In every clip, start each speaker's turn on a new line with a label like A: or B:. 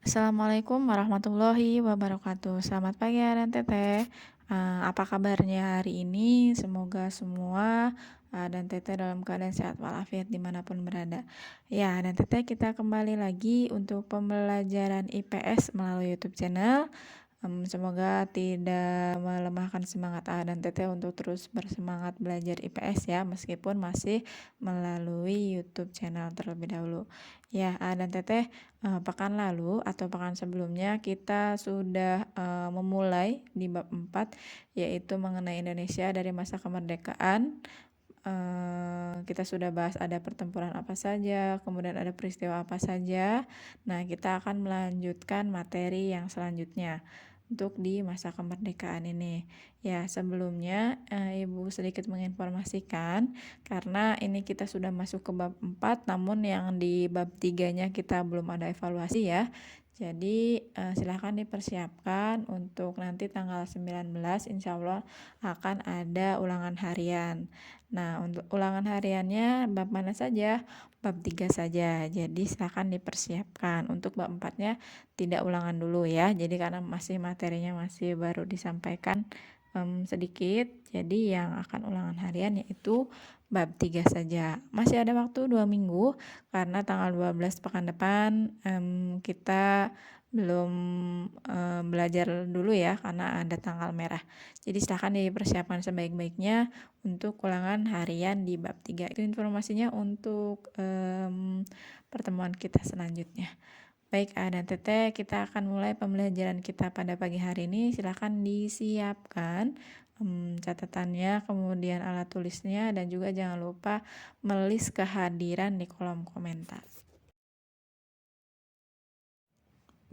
A: Assalamualaikum warahmatullahi wabarakatuh. Selamat pagi Aden Teteh. Apa kabarnya hari ini? Semoga semua dan Teteh dalam keadaan sehat walafiat dimanapun berada. Ya, dan Teteh kita kembali lagi untuk pembelajaran IPS melalui YouTube channel. Semoga tidak melemahkan semangat A dan Teteh untuk terus bersemangat belajar IPS ya, meskipun masih melalui YouTube channel terlebih dahulu. Ya, A dan Teteh, pekan lalu atau pekan sebelumnya kita sudah memulai di bab 4, yaitu mengenai Indonesia dari masa kemerdekaan. Kita sudah bahas ada pertempuran apa saja, kemudian ada peristiwa apa saja. Nah, kita akan melanjutkan materi yang selanjutnya untuk di masa kemerdekaan ini. Ya, sebelumnya Ibu sedikit menginformasikan karena ini kita sudah masuk ke bab 4, namun yang di bab 3-nya kita belum ada evaluasi ya. Jadi silakan dipersiapkan untuk nanti tanggal 19 insya Allah akan ada ulangan harian. Nah, untuk ulangan hariannya bab mana saja? Bab 3 saja. Jadi silakan dipersiapkan. Untuk bab 4-nya tidak ulangan dulu ya. Jadi karena masih materinya masih baru disampaikan sedikit. Jadi yang akan ulangan harian yaitu bab 3 saja. Masih ada waktu 2 minggu karena tanggal 12 pekan depan kita belum belajar dulu ya karena ada tanggal merah. Jadi silakan dipersiapkan sebaik-baiknya untuk ulangan harian di bab 3. Itu informasinya untuk pertemuan kita selanjutnya. Baik, A dan Teteh, kita akan mulai pembelajaran kita pada pagi hari ini. Silakan disiapkan catatannya, kemudian alat tulisnya, dan juga jangan lupa melis kehadiran di kolom komentar.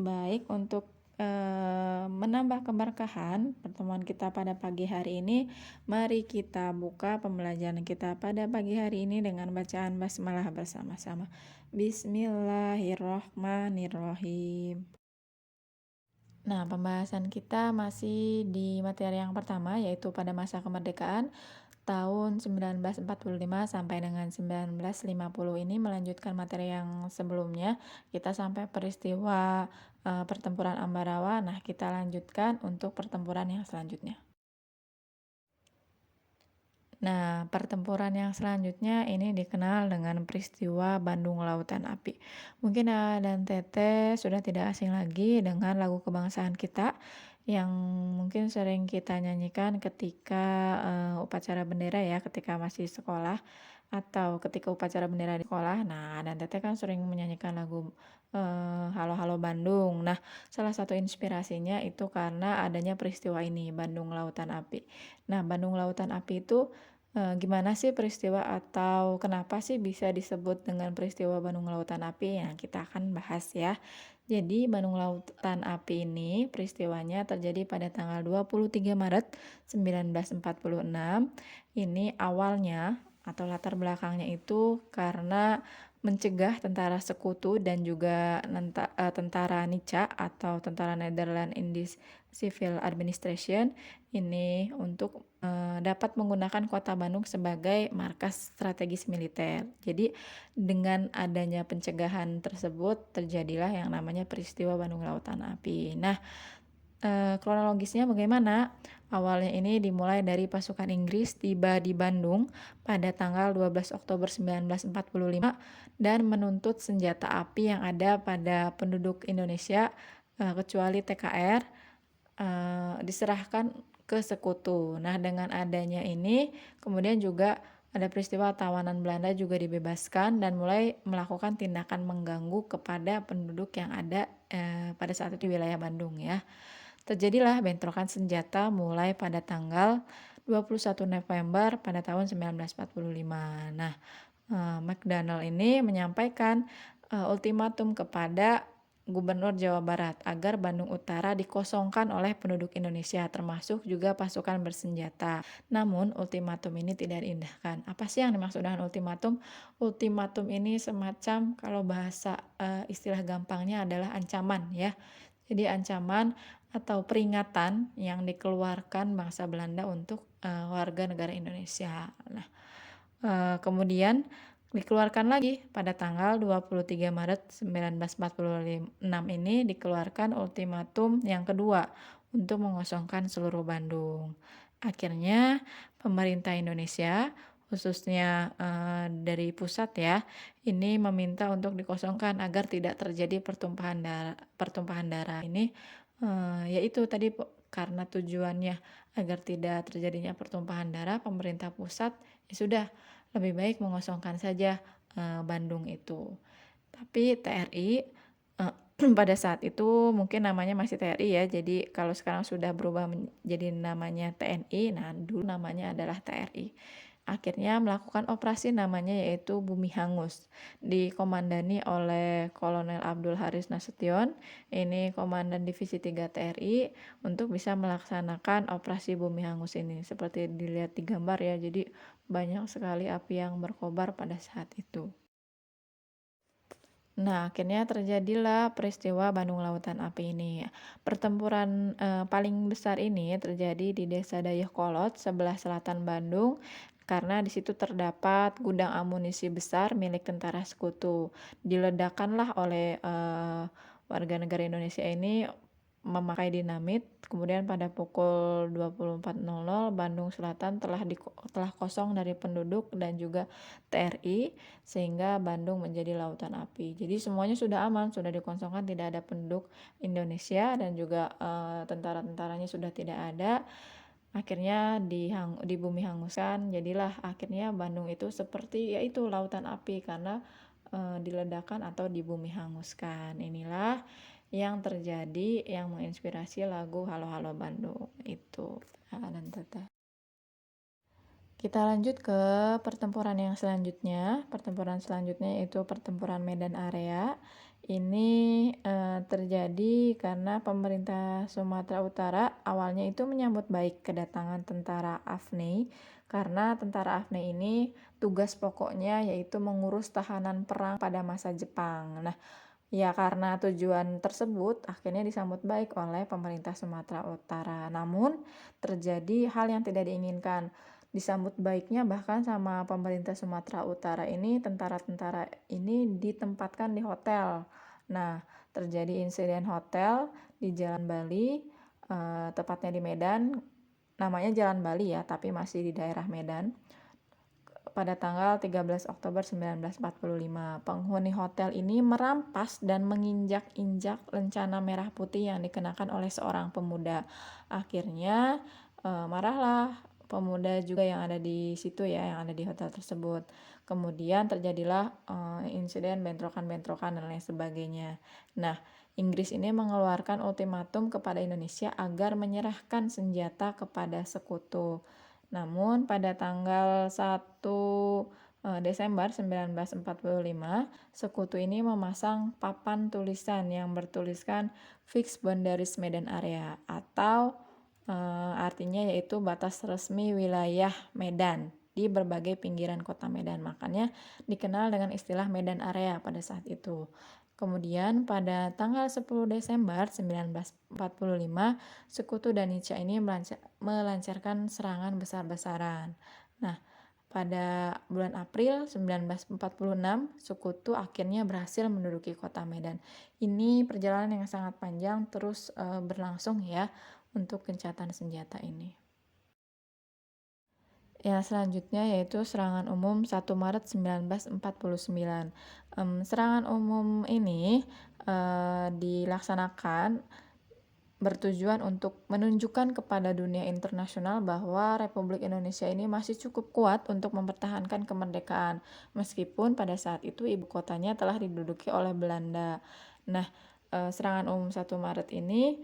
A: Baik, untuk menambah keberkahan pertemuan kita pada pagi hari ini, mari kita buka pembelajaran kita pada pagi hari ini dengan bacaan basmalah bersama-sama. Bismillahirrohmanirrohim. Nah, pembahasan kita masih di materi yang pertama, yaitu pada masa kemerdekaan tahun 1945 sampai dengan 1950 ini melanjutkan materi yang sebelumnya. Kita sampai peristiwa pertempuran Ambarawa. Nah, kita lanjutkan untuk pertempuran yang selanjutnya. Nah, pertempuran yang selanjutnya ini dikenal dengan peristiwa Bandung Lautan Api. Mungkin dan Tete sudah tidak asing lagi dengan lagu kebangsaan kita yang mungkin sering kita nyanyikan ketika upacara bendera ya, ketika masih sekolah atau ketika upacara bendera di sekolah. Nah, dan Tete kan sering menyanyikan lagu Halo Halo Bandung. Nah, salah satu inspirasinya itu karena adanya peristiwa ini, Bandung Lautan Api. Nah, Bandung Lautan Api itu gimana sih peristiwa atau kenapa sih bisa disebut dengan peristiwa Bandung Lautan Api? Yang kita akan bahas ya. Jadi Bandung Lautan Api ini peristiwanya terjadi pada tanggal 23 Maret 1946. Ini awalnya atau latar belakangnya itu karena mencegah tentara sekutu dan juga tentara NICA atau tentara Netherlands Indies Civil Administration ini untuk dapat menggunakan kota Bandung sebagai markas strategis militer. Jadi dengan adanya pencegahan tersebut terjadilah yang namanya peristiwa Bandung Lautan Api. Nah, kronologisnya bagaimana? Awalnya ini dimulai dari pasukan Inggris tiba di Bandung pada tanggal 12 Oktober 1945 dan menuntut senjata api yang ada pada penduduk Indonesia kecuali TKR diserahkan ke sekutu. Nah, dengan adanya ini kemudian juga ada peristiwa tawanan Belanda juga dibebaskan dan mulai melakukan tindakan mengganggu kepada penduduk yang ada pada saat itu di wilayah Bandung ya. Terjadilah bentrokan senjata mulai pada tanggal 21 November pada tahun 1945. Nah, McDonald ini menyampaikan ultimatum kepada Gubernur Jawa Barat agar Bandung Utara dikosongkan oleh penduduk Indonesia termasuk juga pasukan bersenjata. Namun ultimatum ini tidak diindahkan. Apa sih yang dimaksud dengan ultimatum? Ultimatum ini semacam kalau bahasa istilah gampangnya adalah ancaman ya. Jadi ancaman atau peringatan yang dikeluarkan bangsa Belanda untuk warga negara Indonesia. Nah, kemudian Dikeluarkan lagi pada tanggal 23 Maret 1946 ini dikeluarkan ultimatum yang kedua untuk mengosongkan seluruh Bandung. Akhirnya pemerintah Indonesia khususnya dari pusat ya, ini meminta untuk dikosongkan agar tidak terjadi pertumpahan darah. Ini yaitu tadi karena tujuannya agar tidak terjadinya pertumpahan darah, pemerintah pusat ya sudah lebih baik mengosongkan saja, Bandung itu. Tapi TRI, pada saat itu mungkin namanya masih TRI ya, jadi kalau sekarang sudah berubah menjadi namanya TNI, nah dulu namanya adalah TRI. Akhirnya melakukan operasi namanya yaitu Bumi Hangus, dikomandani oleh Kolonel Abdul Haris Nasution, ini Komandan Divisi 3 TRI, untuk bisa melaksanakan operasi Bumi Hangus ini. Seperti dilihat di gambar ya, jadi banyak sekali api yang berkobar pada saat itu. Nah, akhirnya terjadilah peristiwa Bandung Lautan Api ini. Pertempuran paling besar ini terjadi di Desa Dayakolot, sebelah selatan Bandung, karena di situ terdapat gudang amunisi besar milik tentara sekutu. Diledakkanlah oleh warga negara Indonesia ini memakai dinamit. Kemudian pada pukul 24.00 Bandung Selatan telah kosong dari penduduk dan juga TRI, sehingga Bandung menjadi lautan api. Jadi semuanya sudah aman, sudah dikosongkan, tidak ada penduduk Indonesia dan juga tentara-tentaranya sudah tidak ada. Akhirnya di bumi hanguskan, jadilah akhirnya Bandung itu seperti yaitu lautan api karena diledakkan atau di bumi hanguskan. Inilah yang terjadi yang menginspirasi lagu Halo Halo Bandung itu. Dan Tete. Kita lanjut ke pertempuran yang selanjutnya. Pertempuran selanjutnya yaitu pertempuran Medan Area. Ini terjadi karena pemerintah Sumatera Utara awalnya itu menyambut baik kedatangan tentara AFNI, karena tentara AFNI ini tugas pokoknya yaitu mengurus tahanan perang pada masa Jepang. Nah, ya karena tujuan tersebut akhirnya disambut baik oleh pemerintah Sumatera Utara. Namun terjadi hal yang tidak diinginkan. Disambut baiknya bahkan sama pemerintah Sumatera Utara ini, tentara-tentara ini ditempatkan di hotel. Nah, terjadi insiden hotel di Jalan Bali, tepatnya di Medan. Namanya Jalan Bali ya, tapi masih di daerah Medan. Pada tanggal 13 Oktober 1945, penghuni hotel ini merampas dan menginjak-injak lencana merah putih yang dikenakan oleh seorang pemuda. Akhirnya marahlah pemuda juga yang ada di situ ya, yang ada di hotel tersebut. Kemudian terjadilah insiden bentrokan-bentrokan dan lain sebagainya. Nah, Inggris ini mengeluarkan ultimatum kepada Indonesia agar menyerahkan senjata kepada sekutu. Namun pada tanggal 1 Desember 1945, sekutu ini memasang papan tulisan yang bertuliskan Fixed Boundaries Medan Area, atau artinya yaitu batas resmi wilayah Medan di berbagai pinggiran kota Medan. Makanya dikenal dengan istilah Medan Area pada saat itu. Kemudian pada tanggal 10 Desember 1945, Sekutu Danica ini melancarkan serangan besar-besaran. Nah, pada bulan April 1946, Sekutu akhirnya berhasil menduduki kota Medan. Ini perjalanan yang sangat panjang terus berlangsung ya untuk gencatan senjata ini. Yang selanjutnya yaitu serangan umum 1 Maret 1949. Serangan umum ini dilaksanakan bertujuan untuk menunjukkan kepada dunia internasional bahwa Republik Indonesia ini masih cukup kuat untuk mempertahankan kemerdekaan, meskipun pada saat itu ibu kotanya telah diduduki oleh Belanda. Nah, serangan umum 1 Maret ini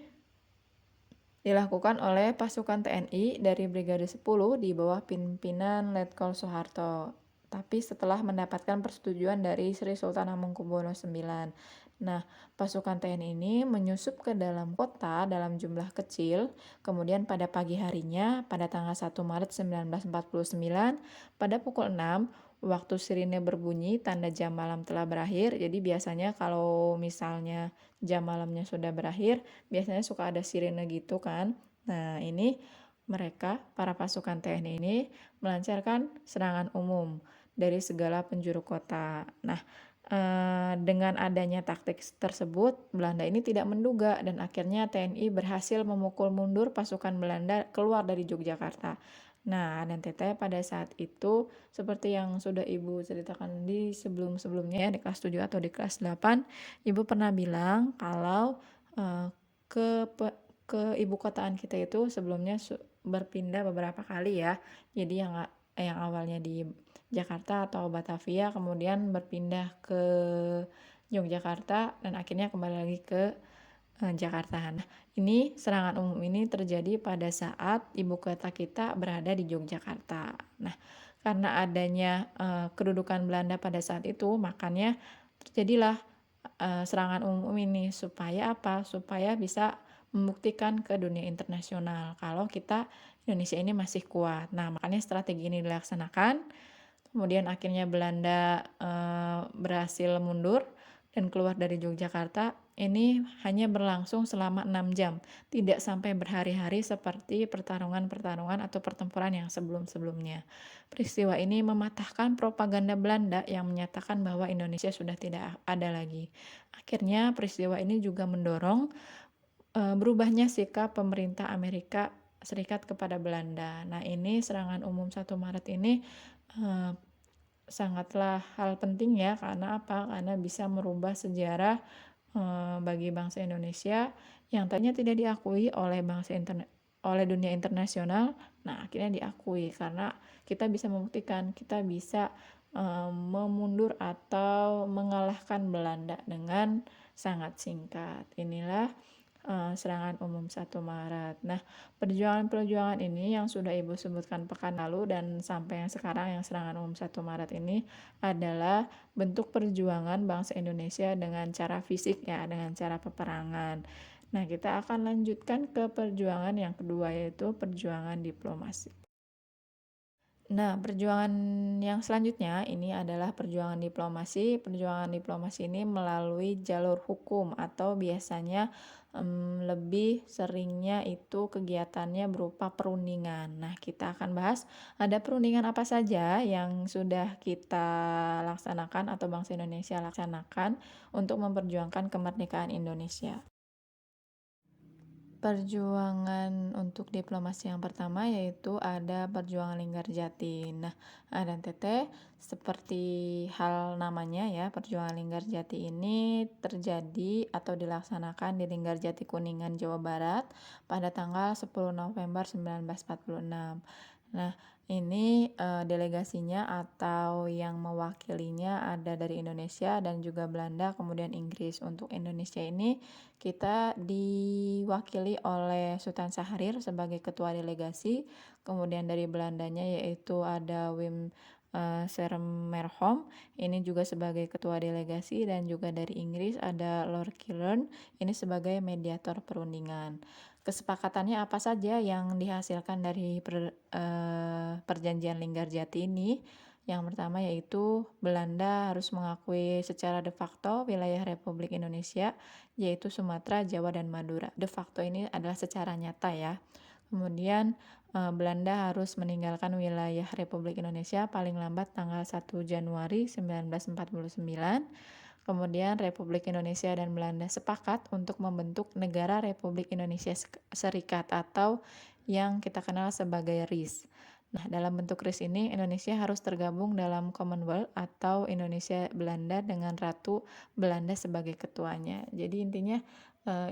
A: dilakukan oleh pasukan TNI dari Brigade 10 di bawah pimpinan Letkol Soeharto, tapi setelah mendapatkan persetujuan dari Sri Sultan Hamengkubuwono IX. Nah, pasukan TNI ini menyusup ke dalam kota dalam jumlah kecil. Kemudian pada pagi harinya, pada tanggal 1 Maret 1949, pada pukul 6, waktu sirine berbunyi, tanda jam malam telah berakhir. Jadi biasanya kalau misalnya jam malamnya sudah berakhir, biasanya suka ada sirine gitu kan. Nah, ini mereka, para pasukan TNI ini melancarkan serangan umum. dari segala penjuru kota. Nah, dengan adanya taktik tersebut, Belanda ini tidak menduga dan akhirnya TNI berhasil memukul mundur pasukan Belanda keluar dari Yogyakarta. Nah, dan Teteh pada saat itu seperti yang sudah Ibu ceritakan di sebelum-sebelumnya ya, di kelas 7 atau di kelas 8, Ibu pernah bilang kalau, ke ke ibu kotaan kita itu sebelumnya berpindah beberapa kali ya. Jadi yang awalnya di Jakarta atau Batavia, kemudian berpindah ke Yogyakarta dan akhirnya kembali lagi ke, Jakarta. Nah, ini serangan umum ini terjadi pada saat ibu kota kita berada di Yogyakarta. Nah, karena adanya, kedudukan Belanda pada saat itu, makanya terjadilah, serangan umum ini. Supaya apa? Supaya bisa membuktikan ke dunia internasional kalau kita Indonesia ini masih kuat. Nah, makanya strategi ini dilaksanakan. Kemudian akhirnya Belanda, berhasil mundur dan keluar dari Yogyakarta. Ini hanya berlangsung selama 6 jam, tidak sampai berhari-hari seperti pertarungan-pertarungan atau pertempuran yang sebelum-sebelumnya. Peristiwa ini mematahkan propaganda Belanda yang menyatakan bahwa Indonesia sudah tidak ada lagi. Akhirnya peristiwa ini juga mendorong, berubahnya sikap pemerintah Amerika Serikat kepada Belanda. Nah, ini serangan umum 1 Maret ini, eee sangatlah hal penting ya, karena apa? Karena bisa merubah sejarah, bagi bangsa Indonesia yang tadinya tidak diakui oleh dunia internasional. Nah, akhirnya diakui karena kita bisa membuktikan, kita bisa, memundur atau mengalahkan Belanda dengan sangat singkat. Inilah, serangan umum 1 Maret. Nah, perjuangan-perjuangan ini yang sudah Ibu sebutkan pekan lalu dan sampai yang sekarang yang serangan umum 1 Maret ini adalah bentuk perjuangan bangsa Indonesia dengan cara fisik ya, dengan cara peperangan. Nah, kita akan lanjutkan ke perjuangan yang kedua yaitu perjuangan diplomasi. Nah, perjuangan yang selanjutnya ini adalah perjuangan diplomasi. Perjuangan diplomasi ini melalui jalur hukum atau biasanya lebih seringnya itu kegiatannya berupa perundingan. Nah, kita akan bahas ada perundingan apa saja yang sudah kita laksanakan atau bangsa Indonesia laksanakan untuk memperjuangkan kemerdekaan Indonesia. Perjuangan untuk diplomasi yang pertama yaitu ada perjuangan Linggarjati. Nah, dan Teteh seperti hal namanya ya, perjuangan Linggarjati ini terjadi atau dilaksanakan di Linggarjati Kuningan, Jawa Barat pada tanggal 10 November 1946. Nah, ini delegasinya atau yang mewakilinya ada dari Indonesia dan juga Belanda, kemudian Inggris. Untuk Indonesia ini kita diwakili oleh Sultan Syahrir sebagai ketua delegasi, kemudian dari Belandanya yaitu ada Wim Sermerhom, ini juga sebagai ketua delegasi, dan juga dari Inggris ada Lord Kilburn, ini sebagai mediator perundingan. Kesepakatannya apa saja yang dihasilkan dari perjanjian Linggarjati ini? Yang pertama yaitu Belanda harus mengakui secara de facto wilayah Republik Indonesia yaitu Sumatera, Jawa, dan Madura. De facto ini adalah secara nyata ya. Kemudian Belanda harus meninggalkan wilayah Republik Indonesia paling lambat tanggal 1 Januari 1949. Kemudian Republik Indonesia dan Belanda sepakat untuk membentuk Negara Republik Indonesia Serikat atau yang kita kenal sebagai RIS. Nah, dalam bentuk RIS ini Indonesia harus tergabung dalam Commonwealth atau Indonesia Belanda dengan Ratu Belanda sebagai ketuanya. Jadi intinya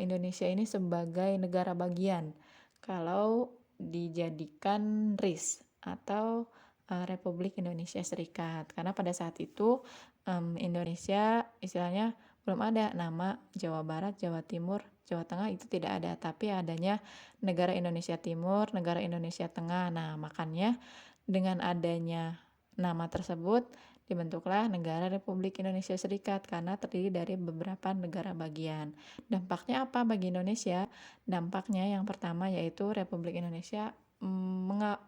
A: Indonesia ini sebagai negara bagian kalau dijadikan RIS atau Republik Indonesia Serikat. Karena pada saat itu Indonesia istilahnya belum ada nama Jawa Barat, Jawa Timur, Jawa Tengah itu tidak ada, tapi adanya negara Indonesia Timur, negara Indonesia Tengah. Nah, makanya dengan adanya nama tersebut dibentuklah Negara Republik Indonesia Serikat karena terdiri dari beberapa negara bagian. Dampaknya apa bagi Indonesia? Dampaknya yang pertama yaitu Republik Indonesia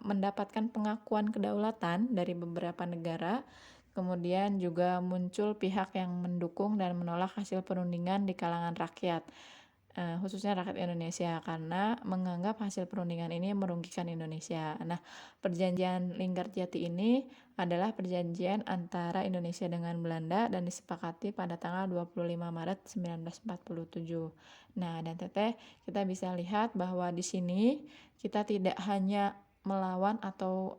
A: mendapatkan pengakuan kedaulatan dari beberapa negara. Kemudian juga muncul pihak yang mendukung dan menolak hasil perundingan di kalangan rakyat. khususnya rakyat Indonesia karena menganggap hasil perundingan ini merugikan Indonesia. Nah, perjanjian Linggarjati ini adalah perjanjian antara Indonesia dengan Belanda dan disepakati pada tanggal 25 Maret 1947. Nah, dan Teteh, kita bisa lihat bahwa di sini kita tidak hanya melawan atau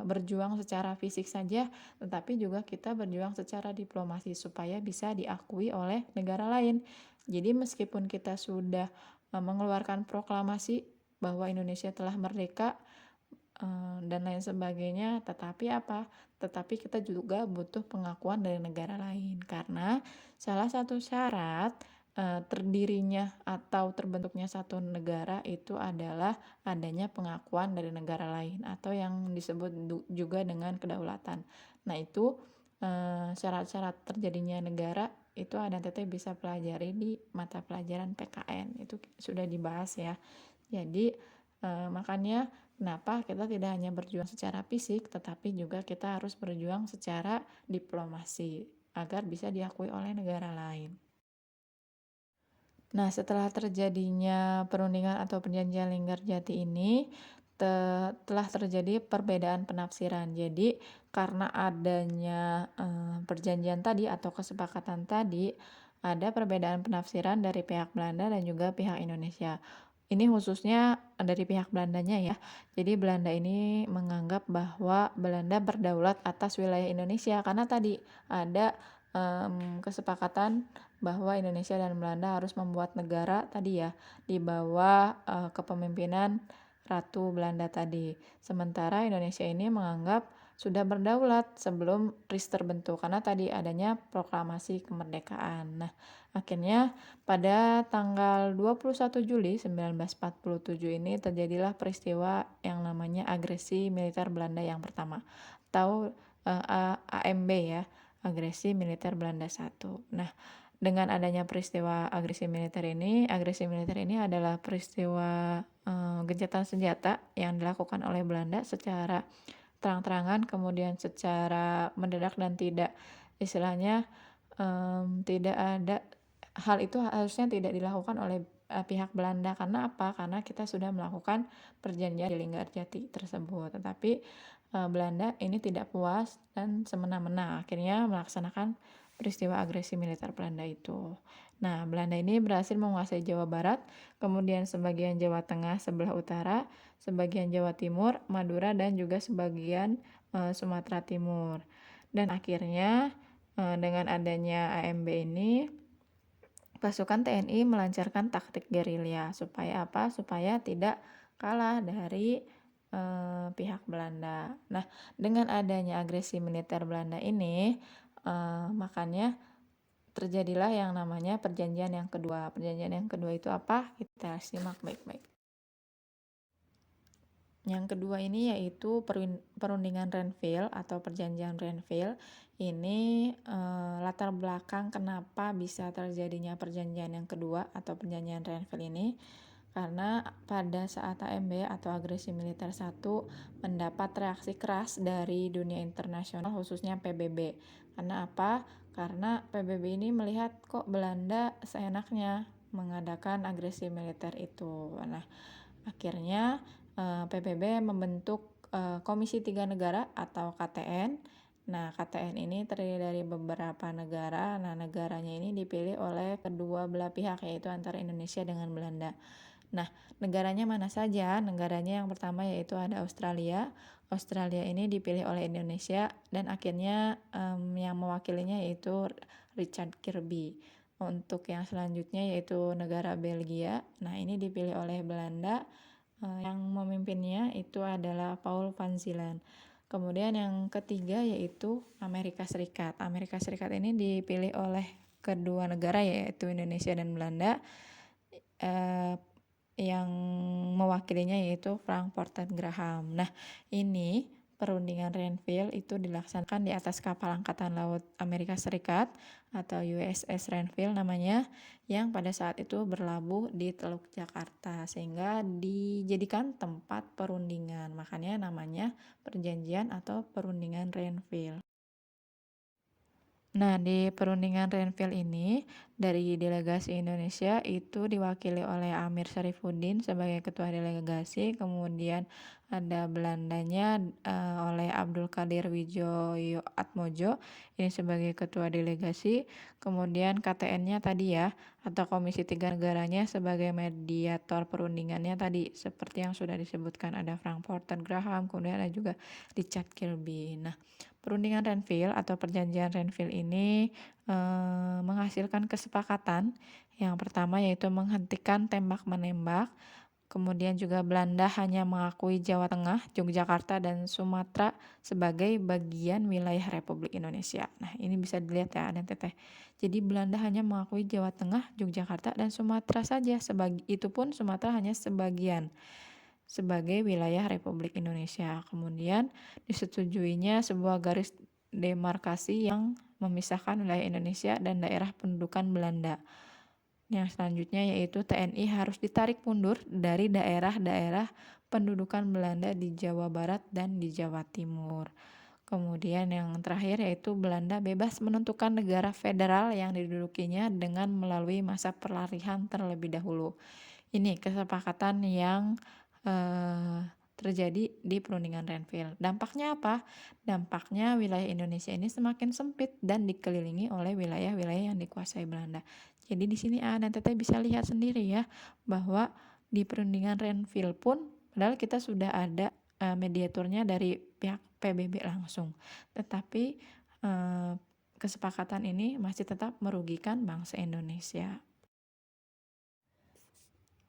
A: berjuang secara fisik saja, tetapi juga kita berjuang secara diplomasi supaya bisa diakui oleh negara lain. Jadi meskipun kita sudah mengeluarkan proklamasi bahwa Indonesia telah merdeka dan lain sebagainya, tetapi apa? Tetapi kita juga butuh pengakuan dari negara lain karena salah satu syarat terdirinya atau terbentuknya satu negara itu adalah adanya pengakuan dari negara lain atau yang disebut juga dengan kedaulatan. Nah, itu syarat-syarat terjadinya negara itu ada teteh bisa pelajari di mata pelajaran PKN, itu sudah dibahas ya. Jadi makanya kenapa kita tidak hanya berjuang secara fisik tetapi juga kita harus berjuang secara diplomasi agar bisa diakui oleh negara lain. Nah, setelah terjadinya perundingan atau perjanjian Linggarjati ini, telah terjadi perbedaan penafsiran. Jadi, karena adanya perjanjian tadi atau kesepakatan tadi, ada perbedaan penafsiran dari pihak Belanda dan juga pihak Indonesia. Ini khususnya dari pihak Belandanya ya. Jadi Belanda ini menganggap bahwa Belanda berdaulat atas wilayah Indonesia karena tadi ada kesepakatan bahwa Indonesia dan Belanda harus membuat negara tadi ya di bawah kepemimpinan Ratu Belanda tadi. Sementara Indonesia ini menganggap sudah berdaulat sebelum RIS terbentuk karena tadi adanya proklamasi kemerdekaan. Nah, akhirnya pada tanggal 21 Juli 1947 ini terjadilah peristiwa yang namanya agresi militer Belanda yang pertama atau AMB ya, agresi militer Belanda 1. Nah, dengan adanya peristiwa agresi militer ini adalah peristiwa gencatan senjata yang dilakukan oleh Belanda secara terang-terangan, kemudian secara mendadak dan tidak istilahnya tidak ada hal itu harusnya tidak dilakukan oleh pihak Belanda karena apa? Karena kita sudah melakukan perjanjian di Linggarjati tersebut. Tetapi Belanda ini tidak puas dan semena-mena akhirnya melaksanakan peristiwa agresi militer Belanda itu. Nah, Belanda ini berhasil menguasai Jawa Barat, kemudian sebagian Jawa Tengah sebelah utara, sebagian Jawa Timur, Madura, dan juga sebagian Sumatera Timur. Dan akhirnya dengan adanya AMB ini, pasukan TNI melancarkan taktik gerilya supaya apa? Supaya tidak kalah dari pihak Belanda. Nah, dengan adanya agresi militer Belanda ini, makanya terjadilah yang namanya perjanjian yang kedua. Perjanjian yang kedua itu apa? Kita simak baik-baik. Yang kedua ini yaitu perundingan Renville atau perjanjian Renville. Ini latar belakang kenapa bisa terjadinya perjanjian yang kedua atau perjanjian Renville ini. Karena pada saat AMB atau agresi militer 1 mendapat reaksi keras dari dunia internasional khususnya PBB. Karena apa? Karena PBB ini melihat kok Belanda seenaknya mengadakan agresi militer itu. Nah, akhirnya PBB membentuk Komisi Tiga Negara atau KTN. Nah, KTN ini terdiri dari beberapa negara. Nah, negaranya ini dipilih oleh kedua belah pihak yaitu antara Indonesia dengan Belanda. Nah, negaranya mana saja? Negaranya yang pertama yaitu ada Australia. Australia ini dipilih oleh Indonesia dan akhirnya yang mewakilinya yaitu Richard Kirby. Untuk yang selanjutnya yaitu negara Belgia. Nah, ini dipilih oleh Belanda. Yang memimpinnya itu adalah Paul van Zielen. Kemudian yang ketiga yaitu Amerika Serikat. Amerika Serikat ini dipilih oleh kedua negara yaitu Indonesia dan Belanda. Yang mewakilinya yaitu Frankfurt Graham. Nah, ini perundingan Renville itu dilaksanakan di atas kapal Angkatan Laut Amerika Serikat atau USS Renville namanya, yang pada saat itu berlabuh di Teluk Jakarta sehingga dijadikan tempat perundingan. Makanya namanya perjanjian atau perundingan Renville. Nah, di perundingan Renville ini, dari delegasi Indonesia itu diwakili oleh Amir Syarifuddin sebagai ketua delegasi, kemudian ada Belandanya oleh Abdul Qadir Wijoyo Atmojo ini sebagai ketua delegasi, kemudian KTN-nya tadi ya, atau Komisi Tiga Negaranya sebagai mediator perundingannya tadi, seperti yang sudah disebutkan ada Frank Porter Graham, kemudian ada juga Richard Kilby. Nah, perundingan Renville atau perjanjian Renville ini menghasilkan kesepakatan yang pertama yaitu menghentikan tembak-menembak, kemudian juga Belanda hanya mengakui Jawa Tengah, Yogyakarta, dan Sumatera sebagai bagian wilayah Republik Indonesia. Nah, ini bisa dilihat ya, dan teteh. Jadi Belanda hanya mengakui Jawa Tengah, Yogyakarta, dan Sumatera saja. Itu pun Sumatera hanya sebagian sebagai wilayah Republik Indonesia. Kemudian disetujuinya sebuah garis demarkasi yang memisahkan wilayah Indonesia dan daerah pendudukan Belanda. Yang selanjutnya yaitu TNI harus ditarik mundur dari daerah-daerah pendudukan Belanda di Jawa Barat dan di Jawa Timur. Kemudian yang terakhir yaitu Belanda bebas menentukan negara federal yang didudukinya dengan melalui masa peralihan terlebih dahulu. Ini kesepakatan yang terjadi di perundingan Renville. Dampaknya apa? Dampaknya wilayah Indonesia ini semakin sempit dan dikelilingi oleh wilayah-wilayah yang dikuasai Belanda. Jadi di sini A dan Teteh bisa lihat sendiri ya bahwa di perundingan Renville pun padahal kita sudah ada mediatornya dari pihak PBB langsung. Tetapi kesepakatan ini masih tetap merugikan bangsa Indonesia.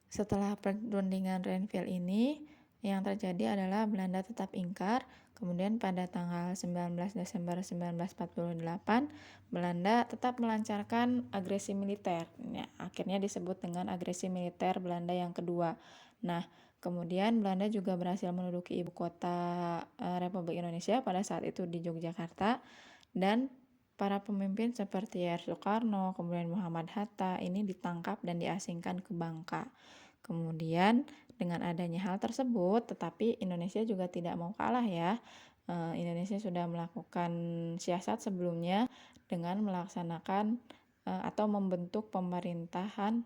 A: Setelah perundingan Renville ini, yang terjadi adalah Belanda tetap ingkar. Kemudian pada tanggal 19 Desember 1948, Belanda tetap melancarkan agresi militer. Ya, akhirnya disebut dengan agresi militer Belanda yang kedua. Nah, kemudian Belanda juga berhasil menduduki ibu kota Republik Indonesia pada saat itu di Yogyakarta, dan para pemimpin seperti R. Soekarno, kemudian Muhammad Hatta ini ditangkap dan diasingkan ke Bangka. Kemudian dengan adanya hal tersebut, tetapi Indonesia juga tidak mau kalah ya. Indonesia sudah melakukan siasat sebelumnya dengan melaksanakan atau membentuk pemerintahan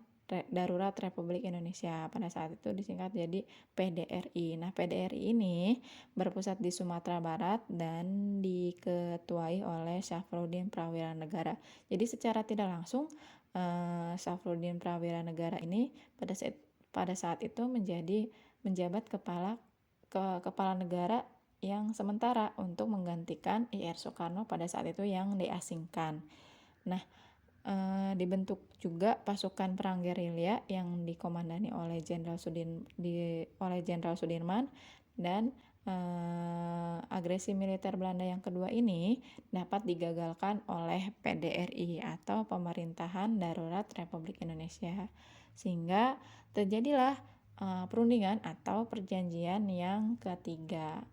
A: darurat Republik Indonesia. Pada saat itu disingkat jadi PDRI. Nah, PDRI ini berpusat di Sumatera Barat dan diketuai oleh Syafruddin Prawira Negara. Jadi secara tidak langsung Syafruddin Prawira Negara ini pada saat itu menjabat kepala negara yang sementara untuk menggantikan IR Soekarno pada saat itu yang diasingkan. Nah, dibentuk juga pasukan perang gerilya yang dikomandani oleh Jenderal Sudirman, dan agresi militer Belanda yang kedua ini dapat digagalkan oleh PDRI atau Pemerintahan Darurat Republik Indonesia, sehingga terjadilah perundingan atau perjanjian yang ketiga.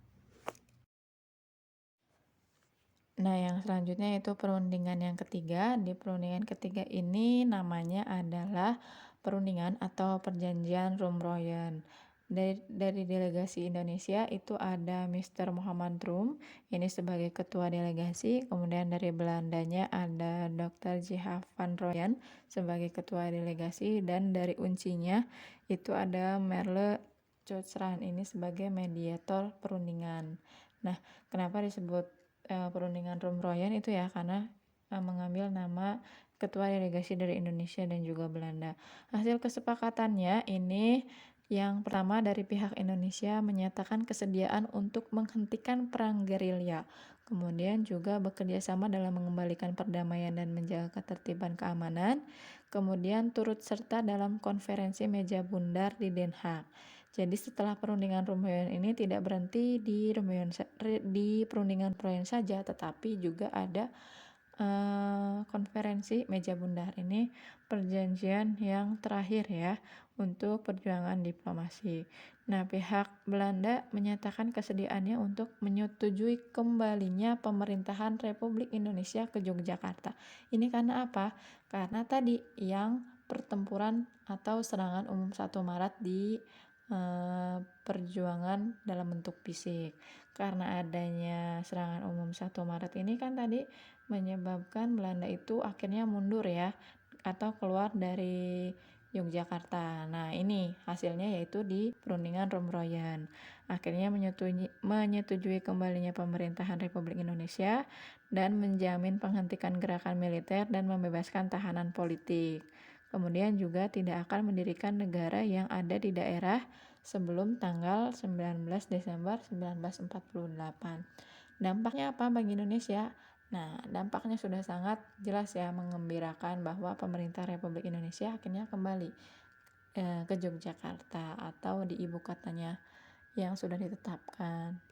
A: Nah, yang selanjutnya itu perundingan yang ketiga. Di perundingan ketiga ini namanya adalah perundingan atau perjanjian Rumroyen. Dari delegasi Indonesia itu ada Mr. Muhammad Rum, ini sebagai ketua delegasi. Kemudian dari Belandanya ada Dr. J.H. van Rooyen sebagai ketua delegasi. Dan dari uncinya itu ada Merle Cochran, ini sebagai mediator perundingan. Nah, kenapa disebut perundingan Rumroyen itu ya karena mengambil nama ketua delegasi dari Indonesia dan juga Belanda. Hasil kesepakatannya ini yang pertama dari pihak Indonesia menyatakan kesediaan untuk menghentikan perang gerilya. Kemudian juga bekerja sama dalam mengembalikan perdamaian dan menjaga ketertiban keamanan. Kemudian turut serta dalam konferensi meja bundar di Den Haag. Jadi setelah perundingan Rumroyen ini tidak berhenti di perundingan Rumroyen saja, tetapi juga ada konferensi meja bundar. Ini perjanjian yang terakhir ya untuk perjuangan diplomasi. Nah, pihak Belanda menyatakan kesediaannya untuk menyetujui kembalinya pemerintahan Republik Indonesia ke Yogyakarta. Ini karena apa? Karena tadi yang pertempuran atau serangan umum 1 Maret di perjuangan dalam bentuk fisik. Karena adanya serangan umum 1 Maret ini kan tadi menyebabkan Belanda itu akhirnya mundur ya, atau keluar dari Yogyakarta. Nah, ini hasilnya yaitu di perundingan Romroyan. Akhirnya menyetujui kembalinya pemerintahan Republik Indonesia dan menjamin penghentian gerakan militer dan membebaskan tahanan politik. Kemudian juga tidak akan mendirikan negara yang ada di daerah sebelum tanggal 19 Desember 1948. Dampaknya apa bagi Indonesia? Nah, dampaknya sudah sangat jelas ya, mengembirakan bahwa pemerintah Republik Indonesia akhirnya kembali ke Yogyakarta atau di ibu kotanya yang sudah ditetapkan.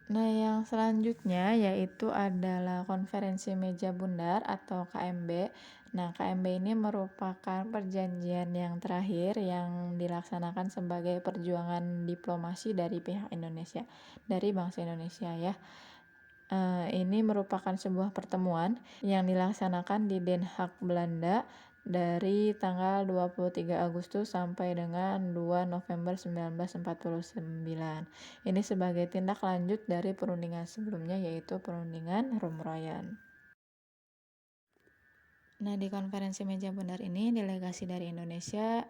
A: Nah, yang selanjutnya yaitu adalah konferensi meja bundar atau KMB. Nah, KMB ini merupakan perjanjian yang terakhir yang dilaksanakan sebagai perjuangan diplomasi dari pihak Indonesia, dari bangsa Indonesia ya. Ini merupakan sebuah pertemuan yang dilaksanakan di Den Haag, Belanda dari tanggal 23 Agustus sampai dengan 2 November 1949. Ini sebagai tindak lanjut dari perundingan sebelumnya yaitu perundingan Romroyan. Nah, di konferensi meja bundar ini delegasi dari Indonesia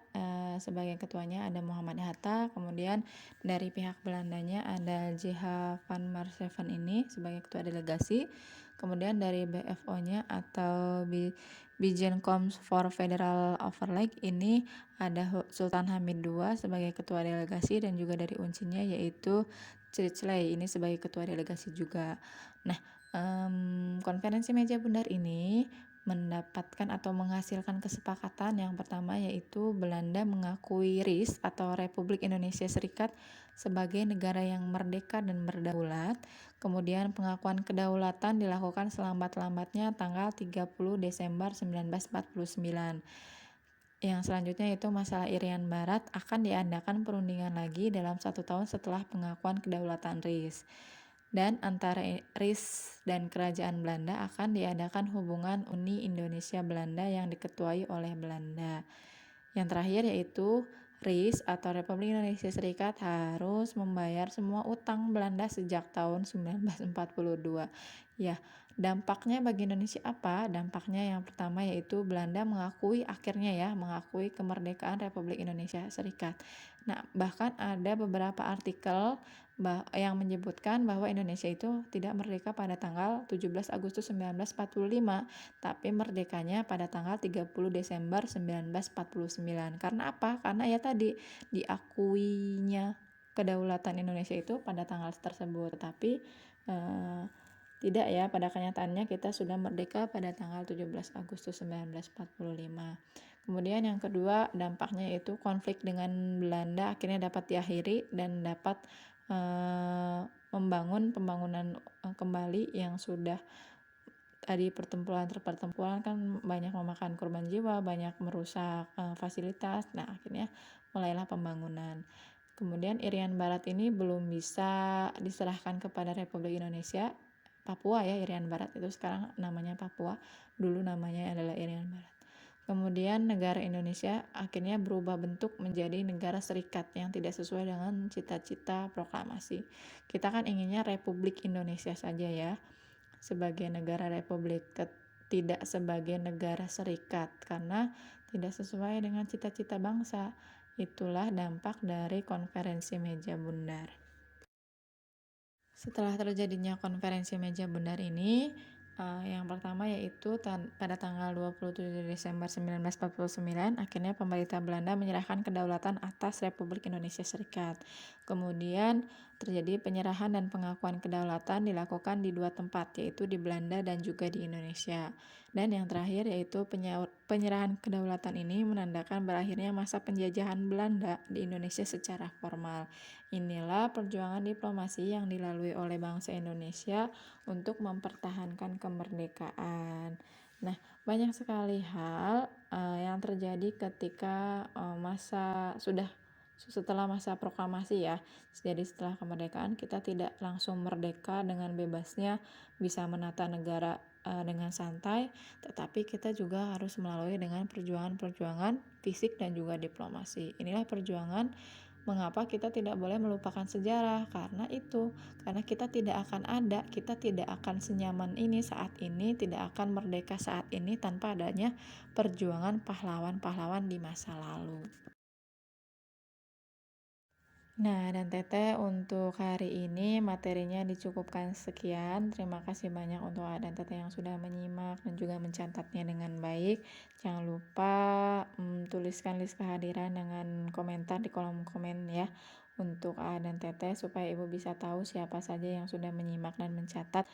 A: sebagai ketuanya ada Muhammad Hatta, kemudian dari pihak Belandanya ada J.H. van Marsheven ini sebagai ketua delegasi, kemudian dari BFO-nya atau Bijenkorps for Federal Overleg ini ada Sultan Hamid II sebagai ketua delegasi dan juga dari uncinya yaitu Churchley ini sebagai ketua delegasi juga. Nah, konferensi meja bundar ini mendapatkan atau menghasilkan kesepakatan yang pertama yaitu Belanda mengakui RIS atau Republik Indonesia Serikat sebagai negara yang merdeka dan berdaulat. Kemudian pengakuan kedaulatan dilakukan selambat-lambatnya tanggal 30 Desember 1949. Yang selanjutnya yaitu masalah Irian Barat akan diadakan perundingan lagi dalam 1 tahun setelah pengakuan kedaulatan RIS. Dan antara RIS dan Kerajaan Belanda akan diadakan hubungan Uni Indonesia Belanda yang diketuai oleh Belanda. Yang terakhir yaitu RIS atau Republik Indonesia Serikat harus membayar semua utang Belanda sejak tahun 1942. Ya, dampaknya bagi Indonesia apa? Dampaknya yang pertama yaitu Belanda mengakui kemerdekaan Republik Indonesia Serikat. Nah, bahkan ada beberapa artikel yang menyebutkan bahwa Indonesia itu tidak merdeka pada tanggal 17 Agustus 1945, tapi merdekanya pada tanggal 30 Desember 1949. Karena apa? Karena ya tadi diakuinya kedaulatan Indonesia itu pada tanggal tersebut, tapi tidak ya, pada kenyataannya kita sudah merdeka pada tanggal 17 Agustus 1945. Kemudian yang kedua dampaknya yaitu konflik dengan Belanda akhirnya dapat diakhiri dan dapat membangun pembangunan kembali yang sudah tadi pertempuran kan banyak memakan korban jiwa, banyak merusak fasilitas. Nah, akhirnya mulailah pembangunan. Kemudian Irian Barat ini belum bisa diserahkan kepada Republik Indonesia. Papua ya, Irian Barat itu sekarang namanya Papua, dulu namanya adalah Irian Barat. Kemudian negara Indonesia akhirnya berubah bentuk menjadi negara serikat yang tidak sesuai dengan cita-cita proklamasi. Kita kan inginnya Republik Indonesia saja ya, sebagai negara republik, tidak sebagai negara serikat, karena tidak sesuai dengan cita-cita bangsa. Itulah dampak dari konferensi meja bundar. Setelah terjadinya konferensi meja bundar ini, yang pertama yaitu pada tanggal 27 Desember 1949 akhirnya pemerintah Belanda menyerahkan kedaulatan atas Republik Indonesia Serikat. Kemudian terjadi penyerahan dan pengakuan kedaulatan dilakukan di 2 tempat, yaitu di Belanda dan juga di Indonesia. Dan yang terakhir yaitu penyerahan kedaulatan ini menandakan berakhirnya masa penjajahan Belanda di Indonesia secara formal. Inilah perjuangan diplomasi yang dilalui oleh bangsa Indonesia untuk mempertahankan kemerdekaan. Nah, banyak sekali hal yang terjadi ketika setelah masa proklamasi ya. Jadi setelah kemerdekaan kita tidak langsung merdeka dengan bebasnya bisa menata negara dengan santai, tetapi kita juga harus melalui dengan perjuangan-perjuangan fisik dan juga diplomasi. Inilah perjuangan Mengapa kita tidak boleh melupakan sejarah? Karena kita tidak akan ada, kita tidak akan senyaman ini saat ini, tidak akan merdeka saat ini tanpa adanya perjuangan pahlawan-pahlawan di masa lalu. Nah, dan Teteh untuk hari ini materinya dicukupkan sekian. Terima kasih banyak untuk dan Teteh yang sudah menyimak dan juga mencatatnya dengan baik. Jangan lupa tuliskan list kehadiran dengan komentar di kolom komen ya untuk dan Teteh supaya Ibu bisa tahu siapa saja yang sudah menyimak dan mencatat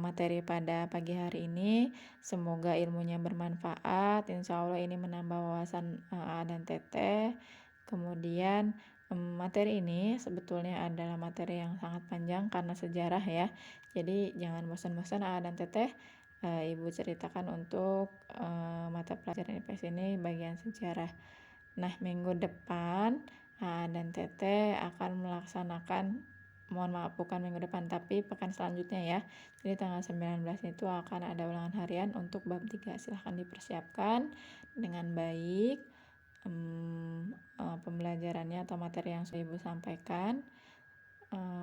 A: materi pada pagi hari ini. Semoga ilmunya bermanfaat. Insya Allah ini menambah wawasan dan Teteh. Kemudian materi ini sebetulnya adalah materi yang sangat panjang karena sejarah ya. Jadi jangan bosan-bosan dan Teteh Ibu ceritakan untuk mata pelajaran IPS ini bagian sejarah. Nah, minggu depan dan Teteh akan melaksanakan, mohon maaf bukan minggu depan tapi pekan selanjutnya ya. Jadi tanggal 19 itu akan ada ulangan harian untuk bab 3. Silahkan dipersiapkan dengan baik pembelajarannya atau materi yang sudah Ibu sampaikan.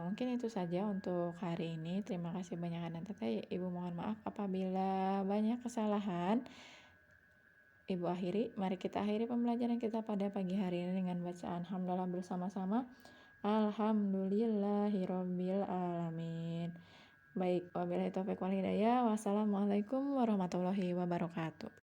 A: Mungkin itu saja untuk hari ini. Terima kasih banyak dan Teteh. Ibu mohon maaf apabila banyak kesalahan. Ibu akhiri, mari kita akhiri pembelajaran kita pada pagi hari ini dengan bacaan hamdalah bersama-sama. Alhamdulillahirabbil alamin. Baik, wabillahi taufiq wal hidayah. Wassalamualaikum warahmatullahi wabarakatuh.